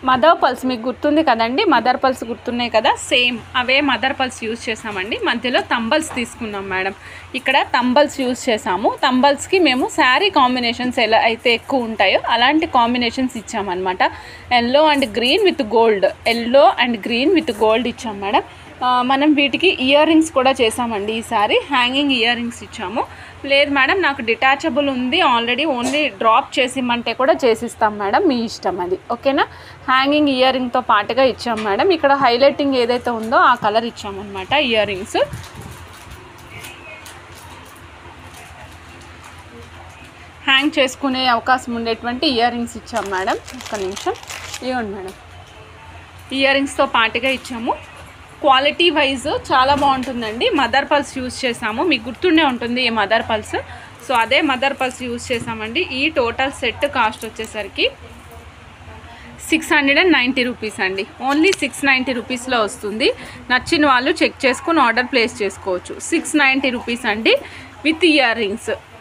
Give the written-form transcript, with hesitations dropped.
Mother pulse మీకు గుర్తుంది కదండి, మదర్ పల్స్ గుర్తున్నాయి కదా, సేమ్ అవే మదర్ పల్స్ యూజ్ చేసామండి. మధ్యలో తంబల్స్ తీసుకున్నాం మేడం. ఇక్కడ తంబల్స్ యూజ్ చేసాము. తంబల్స్కి మేము శారీ కాంబినేషన్స్ ఎలా అయితే ఎక్కువ ఉంటాయో అలాంటి కాంబినేషన్స్ ఇచ్చామన్నమాట. Yellow and green with gold, yellow and green with gold ఇచ్చాం మేడం. మనం వీటికి ఇయర్ రింగ్స్ కూడా చేసామండి. ఈసారి హ్యాంగింగ్ ఇయర్ రింగ్స్ ఇచ్చాము. లేదు మేడం నాకు డిటాచబుల్ ఉంది ఆల్రెడీ, ఓన్లీ డ్రాప్ చేసిమ్మంటే కూడా చేసిస్తాం మేడం, మీ ఇష్టం అది. ఓకేనా. హ్యాంగింగ్ ఇయర్ రింగ్తో పాటుగా ఇచ్చాం మేడం. ఇక్కడ హైలైటింగ్ ఏదైతే ఉందో ఆ కలర్ ఇచ్చామన్నమాట ఇయర్ రింగ్స్. హ్యాంగ్ చేసుకునే అవకాశం ఉండేటువంటి ఇయర్ రింగ్స్ ఇచ్చాం మేడం. ఒక్క నిమిషం, ఇవ్వండి మేడం. ఇయర్ రింగ్స్తో పాటుగా ఇచ్చాము. క్వాలిటీ వైజ్ చాలా బాగుంటుందండి. మదర్ పల్స్ యూజ్ చేసాము, మీకు గుర్తుండే ఉంటుంది ఈ మదర్ పల్స్. సో అదే మదర్ పల్స్ యూజ్ చేసామండి. ఈ టోటల్ సెట్ కాస్ట్ వచ్చేసరికి 690 రూపీస్ అండి. ఓన్లీ 690 రూపీస్లో వస్తుంది. నచ్చిన వాళ్ళు చెక్ చేసుకుని ఆర్డర్ ప్లేస్ చేసుకోవచ్చు. 690 రూపీస్ అండి విత్ ఇయర్ రింగ్స్.